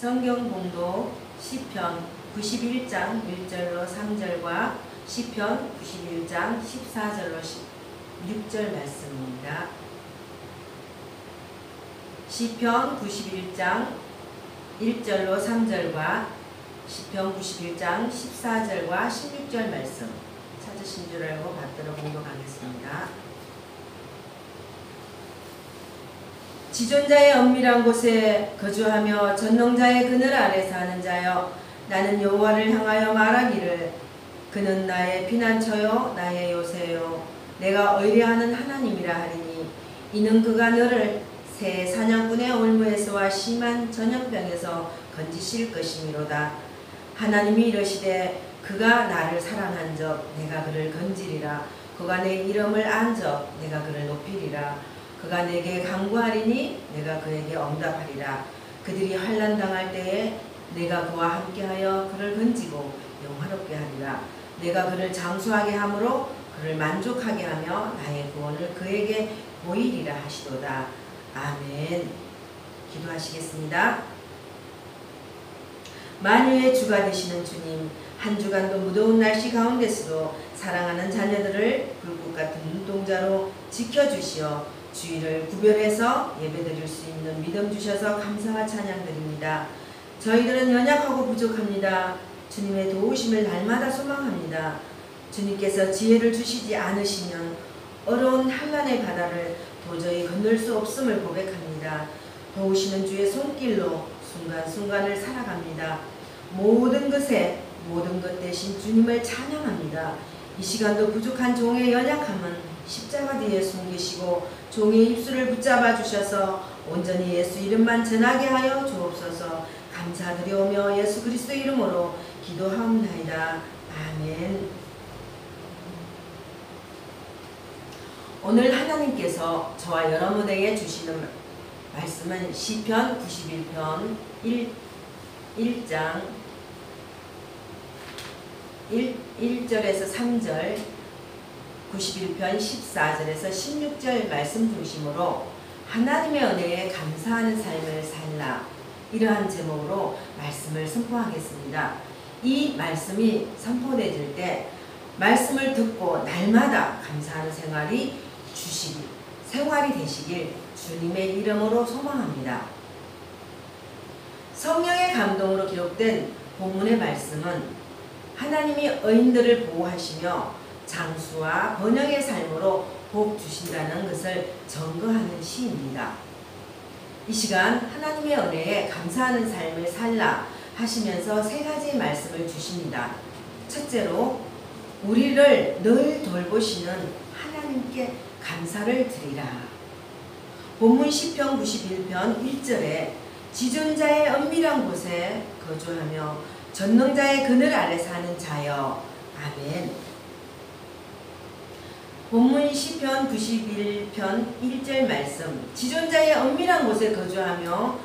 성경 봉독 시편 91장 1절로 3절과 시편 91장 14절로 16절 말씀입니다. 시편 91장 1절로 3절과 시편 91장 14절과 16절 말씀 찾으신 줄 알고 받들어 봉독하겠습니다. 지존자의 엄밀한 곳에 거주하며 전능자의 그늘 아래 사는 자여, 나는 여호와를 향하여 말하기를 그는 나의 피난처요 나의 요새요 내가 의뢰하는 하나님이라 하리니, 이는 그가 너를 새 사냥꾼의 올무에서와 심한 전염병에서 건지실 것이미로다. 하나님이 이르시되 그가 나를 사랑한적 내가 그를 건지리라. 그가 내 이름을 안적 내가 그를 높이리라. 그가 내게 간구하리니 내가 그에게 응답하리라. 그들이 환난 당할 때에 내가 그와 함께하여 그를 건지고 영화롭게 하리라. 내가 그를 장수하게 함으로 그를 만족하게 하며 나의 구원을 그에게 보이리라 하시도다. 아멘. 기도하시겠습니다. 만유의 주가 되시는 주님, 한 주간도 무더운 날씨 가운데서도 사랑하는 자녀들을 불꽃 같은 눈동자로 지켜주시어 주일을 구별해서 예배드릴 수 있는 믿음 주셔서 감사와 찬양드립니다. 저희들은 연약하고 부족합니다. 주님의 도우심을 날마다 소망합니다. 주님께서 지혜를 주시지 않으시면 어려운 한란의 바다를 도저히 건널 수 없음을 고백합니다. 도우시는 주의 손길로 순간순간을 살아갑니다. 모든 것에 모든 것 대신 주님을 찬양합니다. 이 시간도 부족한 종의 연약함은 십자가 뒤에 숨기시고 종의 입술을 붙잡아 주셔서 온전히 예수 이름만 전하게 하여 주옵소서. 감사드리오며 예수 그리스도 이름으로 기도하옵나이다. 아멘. 오늘 하나님께서 저와 여러분에게 주시는 말씀은 시편 91편 1장 1절에서 3절, 91편 14절에서 16절 말씀 중심으로 하나님의 은혜에 감사하는 삶을 살라, 이러한 제목으로 말씀을 선포하겠습니다. 이 말씀이 선포되질 때 말씀을 듣고 날마다 감사하는 생활이 되시길 주님의 이름으로 소망합니다. 성령의 감동으로 기록된 본문의 말씀은 하나님이 의인들을 보호하시며 장수와 번영의 삶으로 복 주신다는 것을 증거하는 시입니다. 이 시간 하나님의 은혜에 감사하는 삶을 살라 하시면서 세 가지의 말씀을 주십니다. 첫째로, 우리를 늘 돌보시는 하나님께 감사를 드리라. 본문 시편 91편 1절에 지존자의 은밀한 곳에 거주하며 전능자의 그늘 아래 사는 자여. 아멘. 본문 시편 91편 1절 말씀, 지존자의 은밀한 곳에 거주하며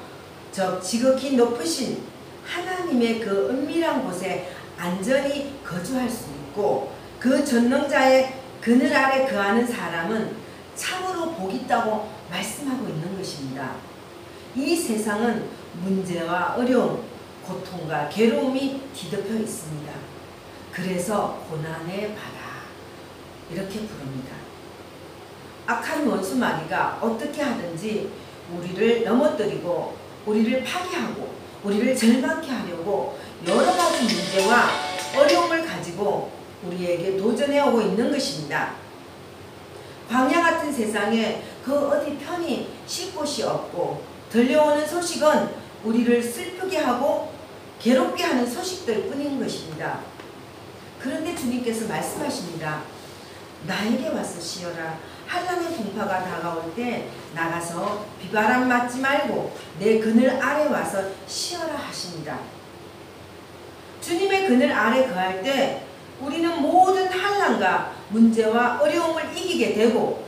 저 지극히 높으신 하나님의 그 은밀한 곳에 안전히 거주할 수 있고, 그 전능자의 그늘 아래 거하는 사람은 참으로 복 있다고 말씀하고 있는 것입니다. 이 세상은 문제와 어려움, 고통과 괴로움이 뒤덮여 있습니다. 그래서 고난의 바다 이렇게 부릅니다. 악한 원수 마귀가 어떻게 하든지 우리를 넘어뜨리고 우리를 파괴하고 우리를 절망케 하려고 여러 가지 문제와 어려움을 가지고 우리에게 도전해 오고 있는 것입니다. 광야 같은 세상에 그 어디 편히 쉴 곳이 없고 들려오는 소식은 우리를 슬프게 하고 괴롭게 하는 소식들 뿐인 것입니다. 그런데 주님께서 말씀하십니다. 나에게 와서 쉬어라. 한란의 풍파가 다가올 때 나가서 비바람 맞지 말고 내 그늘 아래 와서 쉬어라 하십니다. 주님의 그늘 아래 거할 때 우리는 모든 한란과 문제와 어려움을 이기게 되고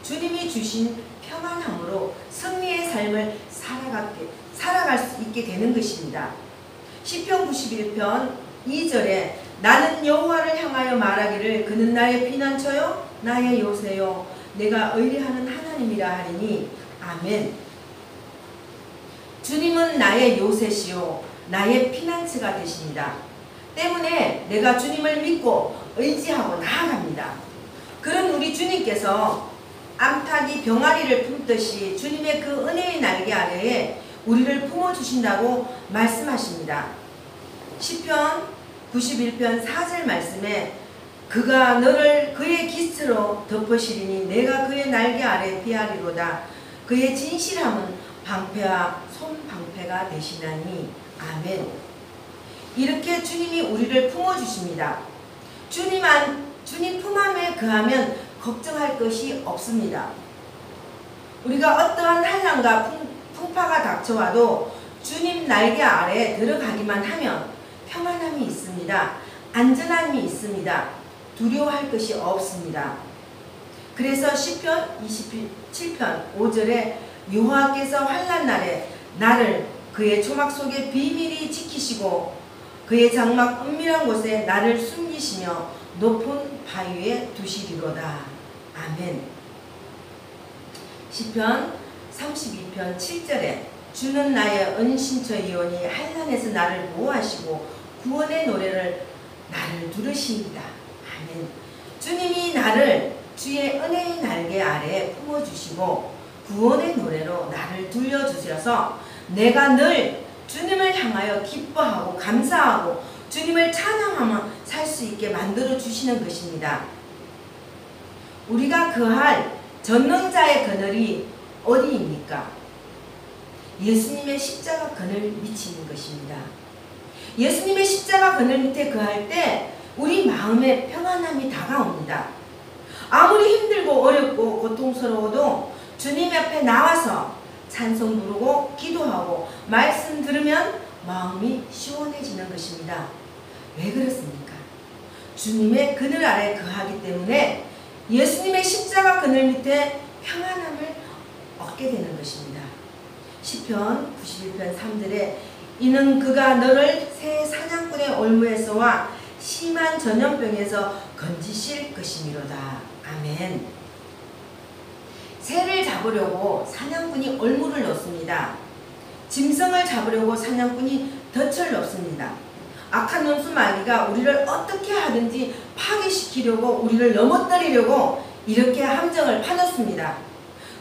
주님이 주신 평안함으로 승리의 삶을 살아갈 수 있게 되는 것입니다. 시편 91편 2절에 나는 여호와를 향하여 말하기를 그는 나의 피난처요 나의 요새요 내가 의뢰하는 하나님이라 하리니. 아멘. 주님은 나의 요새시요 나의 피난처가 되십니다. 때문에 내가 주님을 믿고 의지하고 나아갑니다. 그런 우리 주님께서 암탉이 병아리를 품듯이 주님의 그 은혜의 날개 아래에 우리를 품어주신다고 말씀하십니다. 시편 91편 4절 말씀에 그가 너를 그의 깃으로 덮으시리니 내가 그의 날개 아래 피하리로다. 그의 진실함은 방패와 손방패가 되시나니. 아멘. 이렇게 주님이 우리를 품어주십니다. 주님 품 안에 거하면 걱정할 것이 없습니다. 우리가 어떠한 한란과 풍파가 닥쳐와도 주님 날개 아래 들어가기만 하면 평안함이 있습니다. 안전함이 있습니다. 두려워할 것이 없습니다. 그래서 시편 27편 5절에 여호와께서 환난 날에 나를 그의 초막 속에 비밀히 지키시고 그의 장막 은밀한 곳에 나를 숨기시며 높은 바위에 두시리로다. 아멘. 시편 32편 7절에 주는 나의 은신처이오니 환난에서 나를 보호하시고 구원의 노래를 나를 두르시이다. 아멘. 주님이 나를 주의 은혜의 날개 아래 품어주시고 구원의 노래로 나를 들려주셔서 내가 늘 주님을 향하여 기뻐하고 감사하고 주님을 찬양하며 살 수 있게 만들어 주시는 것입니다. 우리가 거할 전능자의 그늘이 어디입니까? 예수님의 십자가 그늘 미치는 것입니다. 예수님의 십자가 그늘 밑에 거할 때 우리 마음에 평안함이 다가옵니다. 아무리 힘들고 어렵고 고통스러워도 주님 앞에 나와서 찬송 부르고 기도하고 말씀 들으면 마음이 시원해지는 것입니다. 왜 그렇습니까? 주님의 그늘 아래 거하기 때문에 예수님의 십자가 그늘 밑에 평안함을 얻게 되는 것입니다. 시편 91편 3절에 이는 그가 너를 새 사냥꾼의 올무에서와 심한 전염병에서 건지실 것이미로다. 아멘. 새를 잡으려고 사냥꾼이 올무를 넣습니다. 짐승을 잡으려고 사냥꾼이 덫을 넣습니다. 악한 원수 마귀가 우리를 어떻게 하든지 파괴시키려고 우리를 넘어뜨리려고 이렇게 함정을 파놓습니다.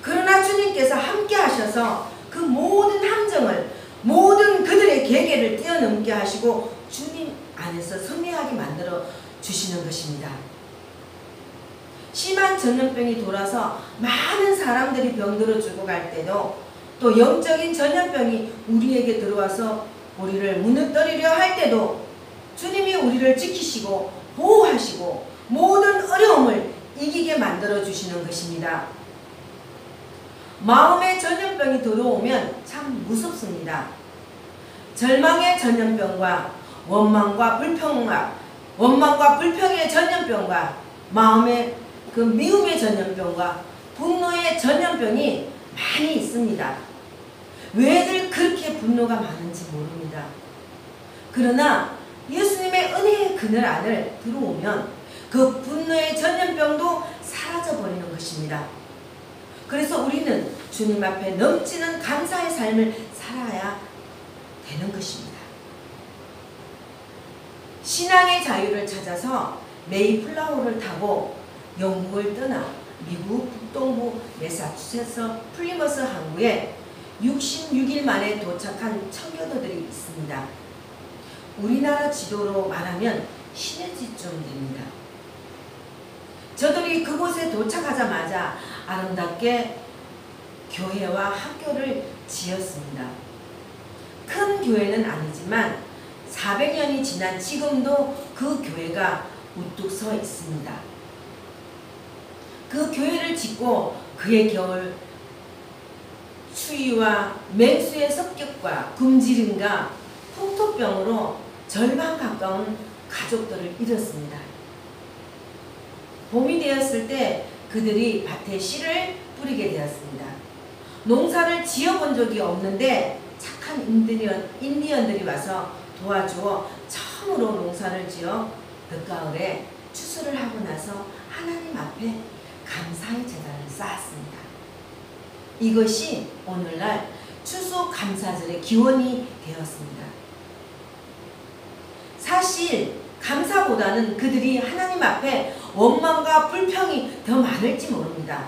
그러나 주님께서 함께 하셔서 그 모든 함정을 모든 그들의 계계를 뛰어넘게 하시고 주님 안에서 승리하게 만들어 주시는 것입니다. 심한 전염병이 돌아서 많은 사람들이 병들어 죽어갈 때도 또 영적인 전염병이 우리에게 들어와서 우리를 무너뜨리려 할 때도 주님이 우리를 지키시고 보호하시고 모든 어려움을 이기게 만들어 주시는 것입니다. 마음의 전염병이 들어오면 참 무섭습니다. 절망의 전염병과 원망과 불평의 전염병과 마음의 그 미움의 전염병과 분노의 전염병이 많이 있습니다. 왜들 그렇게 분노가 많은지 모릅니다. 그러나 예수님의 은혜의 그늘 안을 들어오면 그 분노의 전염병도 사라져버리는 것입니다. 그래서 우리는 주님 앞에 넘치는 감사의 삶을 살아야 되는 것입니다. 신앙의 자유를 찾아서 메이플라워를 타고 영국을 떠나 미국 북동부 매사추세츠 플리머스 항구에 66일 만에 도착한 청교도들이 있습니다. 우리나라 지도로 말하면 신의지쯤 됩니다. 저들이 그곳에 도착하자마자 아름답게 교회와 학교를 지었습니다. 큰 교회는 아니지만 400년이 지난 지금도 그 교회가 우뚝 서 있습니다. 그 교회를 짓고 그의 겨울 추위와 맹수의 습격과 굶주림과 풍토병으로 절반 가까운 가족들을 잃었습니다. 봄이 되었을 때 그들이 밭에 씨를 뿌리게 되었습니다. 농사를 지어본 적이 없는데 착한 인디언들이 와서 도와주어 처음으로 농사를 지어 늦가을에 추수를 하고 나서 하나님 앞에 감사의 제단을 쌓았습니다. 이것이 오늘날 추수감사절의 기원이 되었습니다. 사실 감사보다는 그들이 하나님 앞에 원망과 불평이 더 많을지 모릅니다.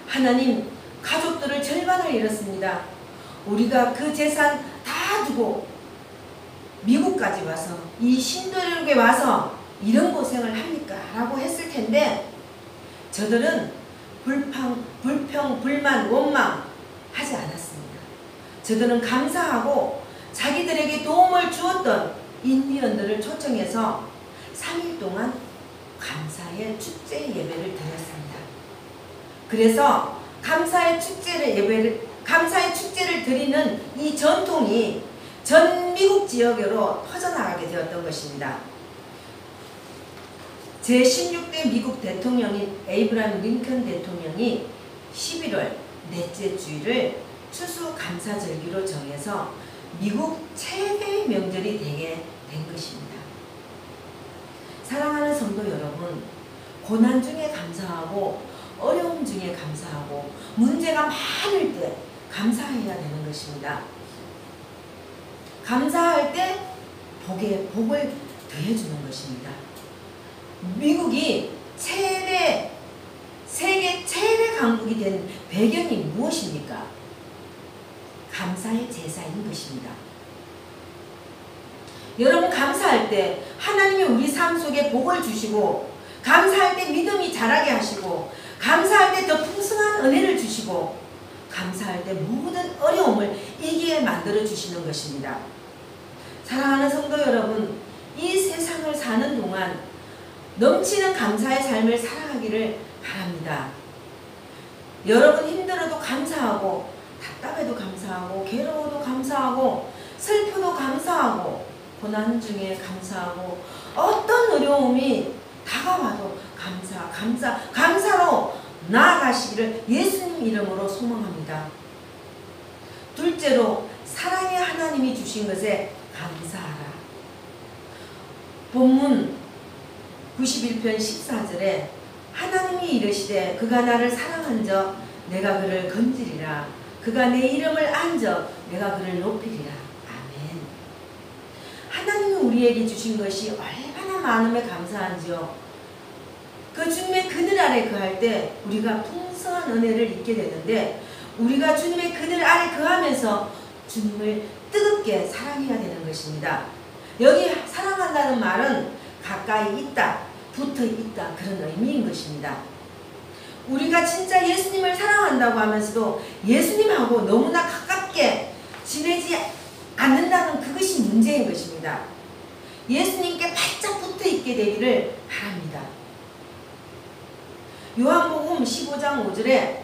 하나님, 가족들을 절반을 잃었습니다. 우리가 그 재산 다 두고 미국까지 와서 이 신도륙에 와서 이런 고생을 합니까? 라고 했을 텐데 저들은 불평, 불만, 원망 하지 않았습니다. 저들은 감사하고 자기들에게 도움을 주었던 인디언들을 초청해서 3일 동안 감사의 축제 예배를 드렸습니다. 그래서 감사의 축제를 드리는 이 전통이 전 미국 지역으로 퍼져나가게 되었던 것입니다. 제16대 미국 대통령인 에이브라함 링컨 대통령이 11월 넷째 주일을 추수감사절기로 정해서 미국 최대의 명절이 되게 된 것입니다. 사랑하는 성도 여러분, 고난 중에 감사하고 어려움 중에 감사하고 문제가 많을 때 감사해야 되는 것입니다. 감사할 때 복에 복을 더해주는 것입니다. 미국이 세계 최대 강국이 된 배경이 무엇입니까? 감사의 제사인 것입니다. 여러분, 감사할 때 하나님이 우리 삶 속에 복을 주시고, 감사할 때 믿음이 자라게 하시고, 감사할 때 더 풍성한 은혜를 주시고, 감사할 때 모든 어려움을 이기게 만들어 주시는 것입니다. 사랑하는 성도 여러분, 이 세상을 사는 동안 넘치는 감사의 삶을 살아가기를 바랍니다. 여러분 힘들어도 감사하고, 답답해도 감사하고, 괴로워도 감사하고, 슬퍼도 감사하고, 고난 중에 감사하고, 어떤 어려움이 다가와도 감사로 나아가시기를 예수님 이름으로 소망합니다. 둘째로, 사랑의 하나님이 주신 것에 감사하라. 본문 91편 14절에 하나님이 이르시되 그가 나를 사랑한즉 내가 그를 건지리라. 그가 내 이름을 안즉 내가 그를 높이리라. 아멘. 하나님이 우리에게 주신 것이 얼마나 많음에 감사한지요. 그 주님의 그늘 아래 거할 때 우리가 풍성한 은혜를 잊게 되는데, 우리가 주님의 그늘 아래 거하면서 주님을 뜨겁게 사랑해야 되는 것입니다. 여기 사랑한다는 말은 가까이 있다, 붙어 있다, 그런 의미인 것입니다. 우리가 진짜 예수님을 사랑한다고 하면서도 예수님하고 너무나 가깝게 지내지 않는다는 그것이 문제인 것입니다. 예수님께 바짝 붙어 있게 되기를 바랍니다. 요한복음 15장 5절에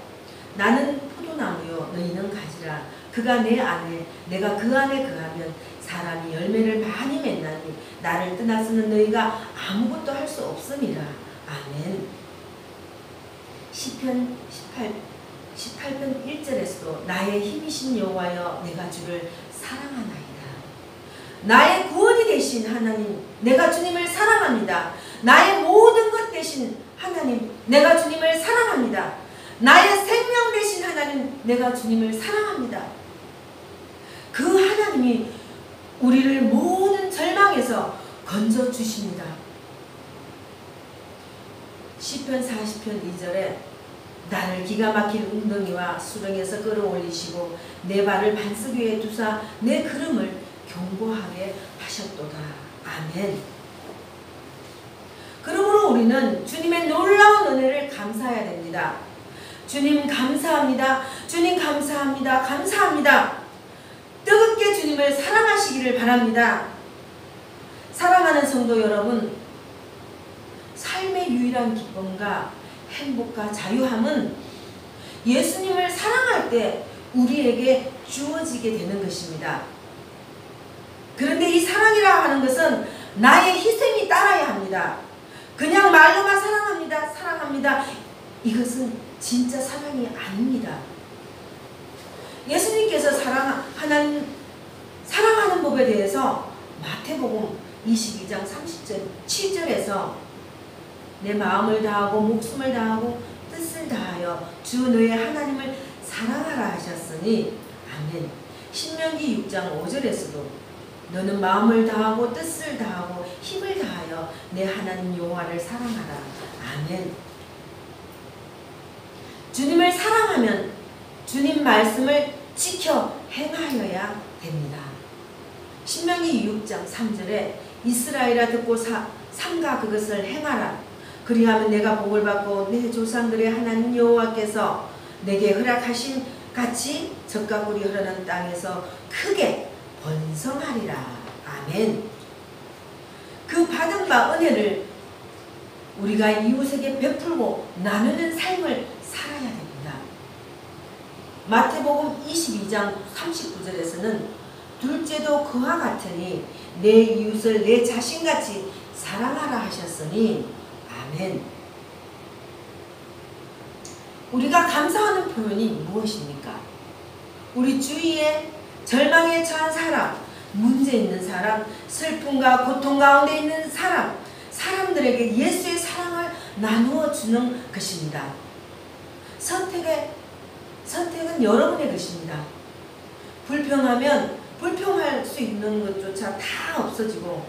나는 포도나무요 너희는 가지라. 그가 내 안에 내가 그 안에 거하면 사람이 열매를 많이 맺나니 나를 떠나서는 너희가 아무것도 할 수 없음이라. 아멘. 시편 18편 1절에서도 나의 힘이신 여호와여 내가 주를 사랑하나이다. 나의 구원이 되신 하나님, 내가 주님을 사랑합니다. 나의 모든 것 되신 하나님, 내가 주님을 사랑합니다. 나의 생명 되신 하나님, 내가 주님을 사랑합니다. 그 하나님이 우리를 모든 절망에서 건져 주십니다. 시편 40편 2절에 나를 기가 막힐 웅덩이와 수렁에서 끌어올리시고 내 발을 반석 위에 두사 내 걸음을 견고하게 하셨도다. 아멘. 그러므로 우리는 주님의 놀라운 은혜를 감사해야 됩니다. 주님 감사합니다. 주님 감사합니다. 감사합니다. 뜨겁게 주님을 사랑하시기를 바랍니다. 사랑하는 성도 여러분, 삶의 유일한 기쁨과 행복과 자유함은 예수님을 사랑할 때 우리에게 주어지게 되는 것입니다. 그런데 이 사랑이라 하는 것은 나의 희생이 따라야 합니다. 그냥 말로만 사랑합니다, 사랑합니다, 이것은 진짜 사랑이 아닙니다. 예수님께서 사랑하는 법에 대해서 마태복음 22장 37절에서 내 마음을 다하고 목숨을 다하고 뜻을 다하여 주 너의 하나님을 사랑하라 하셨으니 아멘. 신명기 6장 5절에서도 너는 마음을 다하고 뜻을 다하고 힘을 다하여 내 하나님 여호와를 사랑하라. 아멘. 주님을 사랑하면 주님 말씀을 지켜 행하여야 됩니다. 신명기 6장 3절에 이스라엘아 듣고 삼가 그것을 행하라. 그리하면 내가 복을 받고 내 조상들의 하나님 여호와께서 내게 허락하신 같이 젖과 꿀이 흐르는 땅에서 크게 번성하리라. 아멘. 그 받은 바 은혜를 우리가 이웃에게 베풀고 나누는 삶을 살아야 됩니다. 마태복음 22장 39절에서는 둘째도 그와 같으니 내 이웃을 내 자신같이 사랑하라 하셨으니 아멘. 우리가 감사하는 표현이 무엇입니까? 우리 주위에 절망에 처한 사람, 문제 있는 사람, 슬픔과 고통 가운데 있는 사람들에게 예수의 사랑을 나누어 주는 것입니다. 선택은 여러분의 것입니다. 불평하면 불평할 수 있는 것조차 다 없어지고,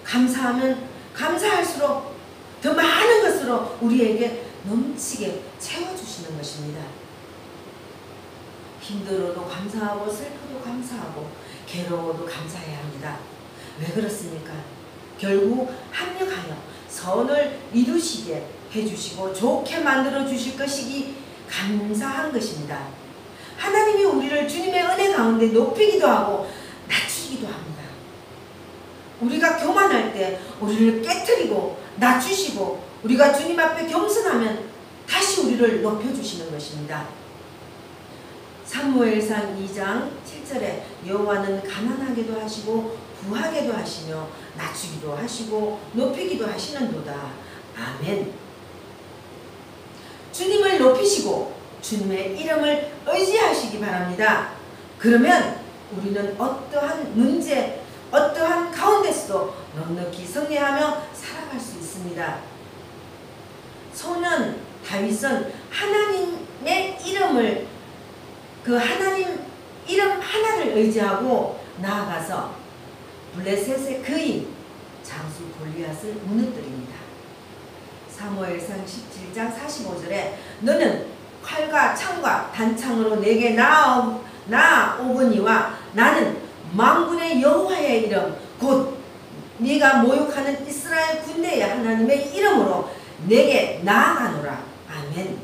감사하면 감사할수록 더 많은 것으로 우리에게 넘치게 채워주시는 것입니다. 힘들어도 감사하고 슬퍼도 감사하고 괴로워도 감사해야 합니다. 왜 그렇습니까? 결국 합력하여 선을 이루시게 해주시고 좋게 만들어 주실 것이기 감사한 것입니다. 하나님이 우리를 주님의 은혜 가운데 높이기도 하고 낮추기도 합니다. 우리가 교만할 때 우리를 깨트리고 낮추시고, 우리가 주님 앞에 겸손하면 다시 우리를 높여주시는 것입니다. 사무엘상 2장 7절에 여호와는 가난하게도 하시고 부하게도 하시며 낮추기도 하시고 높이기도 하시는도다. 아멘. 주님을 높이시고 주님의 이름을 의지하시기 바랍니다. 그러면 우리는 어떠한 문제, 어떠한 가운데서도 넉넉히 승리하며 살아갈 수 있습니다. 소년 다윗은 하나님의 이름을, 그 하나님 이름 하나를 의지하고 나아가서 블레셋의 그인 장수 골리앗을 무너뜨립니다. 사무엘상 17장 45절에 너는 칼과 창과 단창으로 내게 나아오거니와 나는 만군의 여호와의 이름 곧 네가 모욕하는 이스라엘 군대의 하나님의 이름으로 내게 나아가노라. 아멘.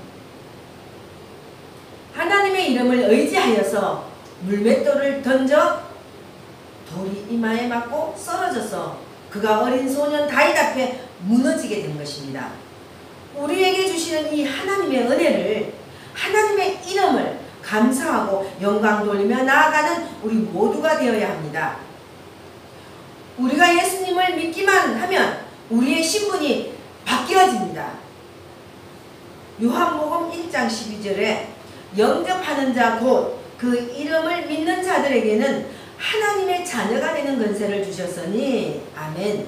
하나님의 이름을 의지하여서 물맷돌을 던져 돌이 이마에 맞고 쓰러져서 그가 어린 소년 다윗 앞에 무너지게 된 것입니다. 우리에게 주시는 이 하나님의 은혜를, 하나님의 이름을 감사하고 영광 돌리며 나아가는 우리 모두가 되어야 합니다. 우리가 예수님을 믿기만 하면 우리의 신분이 바뀌어집니다. 요한복음 1장 12절에 영접하는 자 곧 그 이름을 믿는 자들에게는 하나님의 자녀가 되는 권세를 주셨으니 아멘.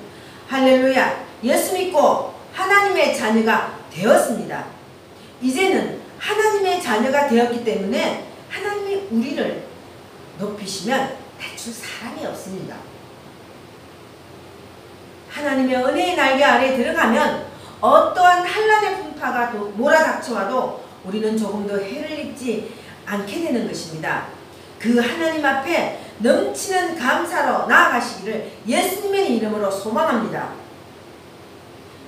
할렐루야. 예수 믿고 하나님의 자녀가 되었습니다. 이제는 하나님의 자녀가 되었기 때문에 하나님이 우리를 높이시면 대출 사람이 없습니다. 하나님의 은혜의 날개 아래에 들어가면 어떠한 환난의 풍파가 몰아닥쳐와도 우리는 조금 더 해를 입지 않게 되는 것입니다. 그 하나님 앞에 넘치는 감사로 나아가시기를 예수님의 이름으로 소망합니다.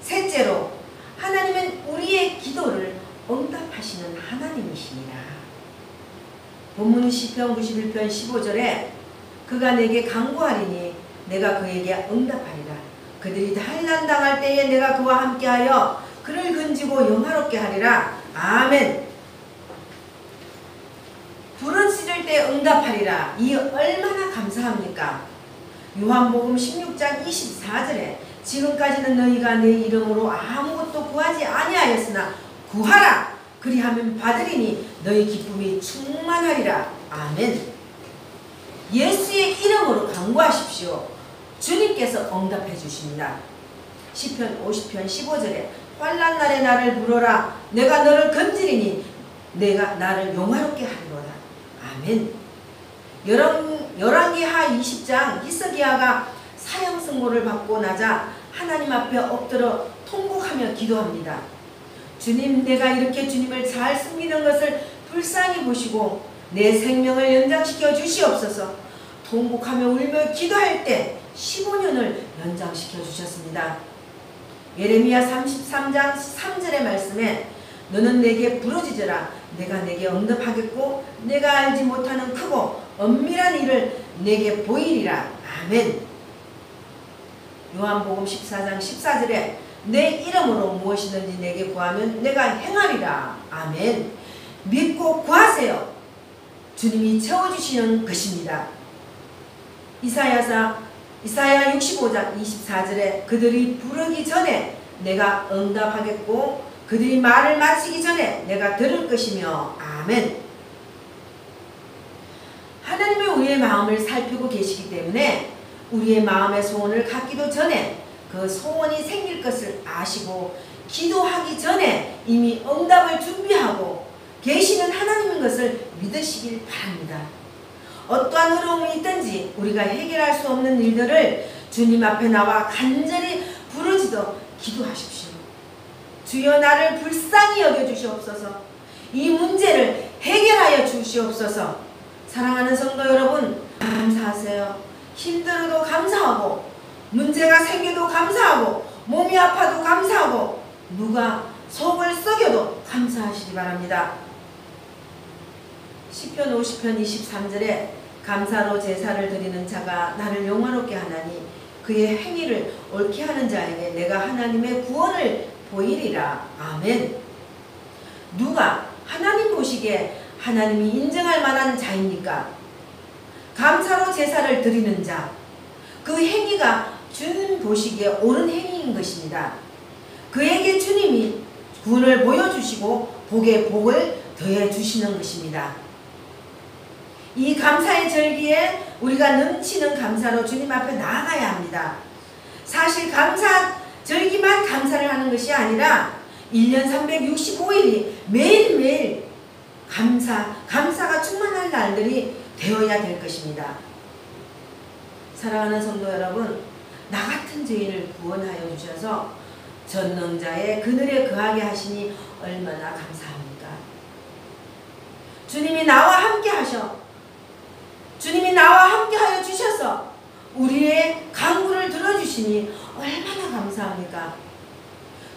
셋째로, 하나님은 우리의 기도를 응답하시는 하나님이시니라. 본문 시편 91편 15절에 그가 내게 간구하리니 내가 그에게 응답하리라. 그들이 환난 당할 때에 내가 그와 함께하여 그를 건지고 영화롭게 하리라. 아멘. 부르짖을 때 응답하리라. 이 얼마나 감사합니까? 요한복음 16장 24절에 지금까지는 너희가 내 이름으로 아무것도 구하지 아니하였으나 구하라. 그리하면 받으리니 너희 기쁨이 충만하리라. 아멘. 예수의 이름으로 간구하십시오. 주님께서 응답해 주십니다. 시편 50편 15절에 환난 날에 나를 부르라. 내가 너를 건지리니 내가 나를 영화롭게 하리로다. 아멘. 열왕기하 20장 히스기야가 사형 선고를 받고 나자 하나님 앞에 엎드려 통곡하며 기도합니다. 주님, 내가 이렇게 주님을 잘 섬기는 것을 불쌍히 보시고 내 생명을 연장시켜 주시옵소서. 통곡하며 울며 기도할 때 15년을 연장시켜 주셨습니다. 예레미야 33장 3절의 말씀에 너는 내게 부르짖으라. 내가 내게 응답하겠고 내가 알지 못하는 크고 엄밀한 일을 내게 보이리라. 아멘. 요한복음 14장 14절에 내 이름으로 무엇이든지 내게 구하면 내가 행하리라. 아멘. 믿고 구하세요. 주님이 채워주시는 것입니다. 이사야 65장 24절에 그들이 부르기 전에 내가 응답하겠고 그들이 말을 마치기 전에 내가 들을 것이며. 아멘. 하나님은 우리의 마음을 살피고 계시기 때문에 우리의 마음의 소원을 갖기도 전에 그 소원이 생길 것을 아시고 기도하기 전에 이미 응답을 준비하고 계시는 하나님인 것을 믿으시길 바랍니다. 어떠한 어려움이 있든지 우리가 해결할 수 없는 일들을 주님 앞에 나와 간절히 부르짖어 기도하십시오. 주여 나를 불쌍히 여겨주시옵소서. 이 문제를 해결하여 주시옵소서. 사랑하는 성도 여러분, 감사하세요. 힘들어도 감사하고 문제가 생겨도 감사하고 몸이 아파도 감사하고 누가 속을 썩여도 감사하시기 바랍니다. 시편 50편 23절에 감사로 제사를 드리는 자가 나를 영화롭게 하나니 그의 행위를 옳게 하는 자에게 내가 하나님의 구원을 보이리라. 아멘. 누가 하나님 보시기에 하나님이 인정할 만한 자입니까? 감사로 제사를 드리는 자, 그 행위가 주님 보시기에 옳은 행위인 것입니다. 그에게 주님이 구원을 보여주시고 복에 복을 더해주시는 것입니다. 이 감사의 절기에 우리가 넘치는 감사로 주님 앞에 나아가야 합니다. 사실 감사 절기만 감사를 하는 것이 아니라 1년 365일이 매일매일 감사가 충만한 날들이 되어야 될 것입니다. 사랑하는 성도 여러분, 나 같은 죄인을 구원하여 주셔서 전능자의 그늘에 거하게 하시니 얼마나 감사합니까? 주님이 나와 함께 하여 주셔서 우리의 간구를 들어주시니 얼마나 감사합니까?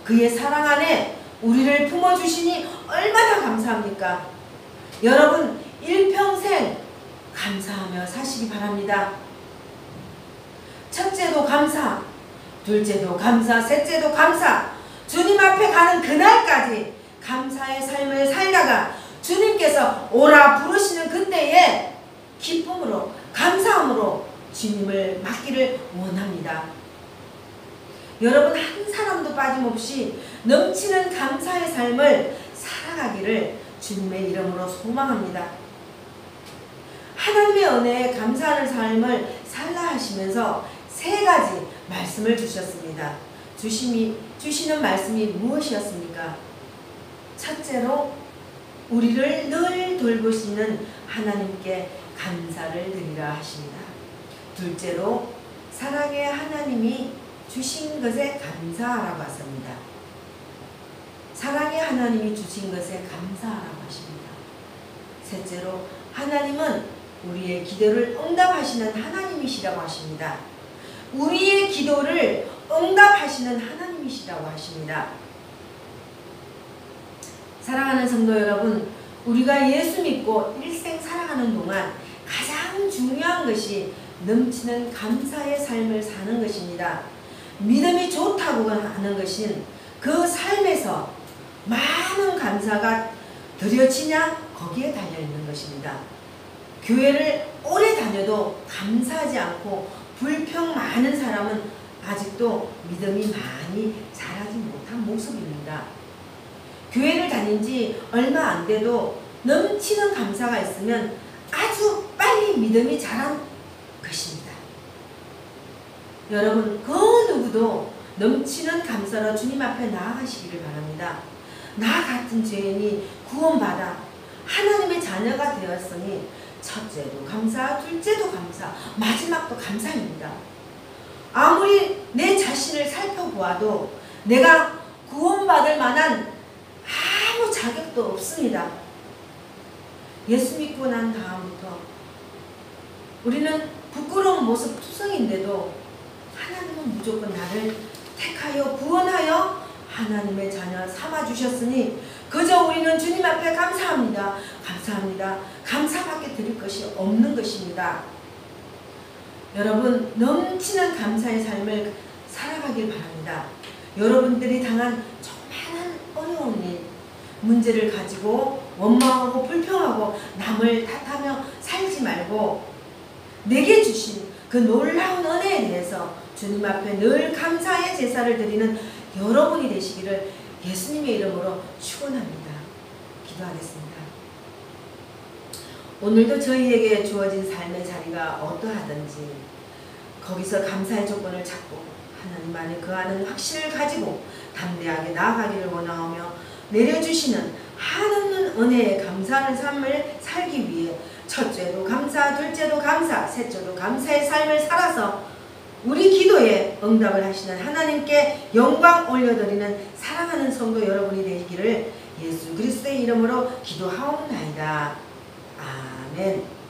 그의 사랑 안에 우리를 품어주시니 얼마나 감사합니까? 여러분, 일평생 감사하며 사시기 바랍니다. 첫째도 감사, 둘째도 감사, 셋째도 감사. 주님 앞에 가는 그날까지 감사의 삶을 살다가 주님께서 오라 부르시는 그때에 기쁨으로 감사함으로 주님을 맡기를 원합니다. 여러분, 한 사람도 빠짐없이 넘치는 감사의 삶을 살아가기를 주님의 이름으로 소망합니다. 하나님의 은혜에 감사하는 삶을 살라 하시면서 3가지 말씀을 주셨습니다. 주시는 말씀이 무엇이었습니까? 첫째로 우리를 늘 돌보시는 하나님께 감사를 드리라 하십니다. 둘째로 사랑의 하나님이 주신 것에 감사하라고 하십니다. 사랑의 하나님이 주신 것에 감사하라고 하십니다. 셋째로 하나님은 우리의 기도를 응답하시는 하나님이시라고 하십니다. 우리의 기도를 응답하시는 하나님이시라고 하십니다. 사랑하는 성도 여러분, 우리가 예수 믿고 일생 살아가는 동안 가장 중요한 것이 넘치는 감사의 삶을 사는 것입니다. 믿음이 좋다고 하는 것은 그 삶에서 많은 감사가 드려지냐 거기에 달려있는 것입니다. 교회를 오래 다녀도 감사하지 않고 불평 많은 사람은 아직도 믿음이 많이 자라지 못한 모습입니다. 교회를 다닌 지 얼마 안 돼도 넘치는 감사가 있으면 아주 빨리 믿음이 자란 것입니다. 여러분, 그 누구도 넘치는 감사로 주님 앞에 나아가시기를 바랍니다. 나 같은 죄인이 구원받아 하나님의 자녀가 되었으니 첫째도 감사, 둘째도 감사, 마지막도 감사입니다. 아무리 내 자신을 살펴보아도 내가 구원받을 만한 아무 자격도 없습니다. 예수 믿고 난 다음부터 우리는 부끄러운 모습 투성인데도 하나님은 무조건 나를 택하여 구원하여 하나님의 자녀 삼아주셨으니 그저 우리는 주님 앞에 감사합니다. 감사합니다. 감사밖에 드릴 것이 없는 것입니다. 여러분 넘치는 감사의 삶을 살아가길 바랍니다. 여러분들이 당한 조그마한 어려운 일, 문제를 가지고 원망하고 불평하고 남을 탓하며 살지 말고 내게 주신 그 놀라운 은혜에 대해서 주님 앞에 늘 감사의 제사를 드리는 여러분이 되시기를 예수님의 이름으로 축원합니다. 기도하겠습니다. 오늘도 저희에게 주어진 삶의 자리가 어떠하든지 거기서 감사의 조건을 찾고 하나님 안에 거하는 확신을 가지고 담대하게 나아가기를 원하오며 내려주시는 한없는 은혜에 감사하는 삶을 살기 위해 첫째도 감사, 둘째도 감사, 셋째도 감사의 삶을 살아서 우리 기도에 응답을 하시는 하나님께 영광 올려드리는 사랑하는 성도 여러분이 되시기를 예수 그리스도의 이름으로 기도하옵나이다. 아멘.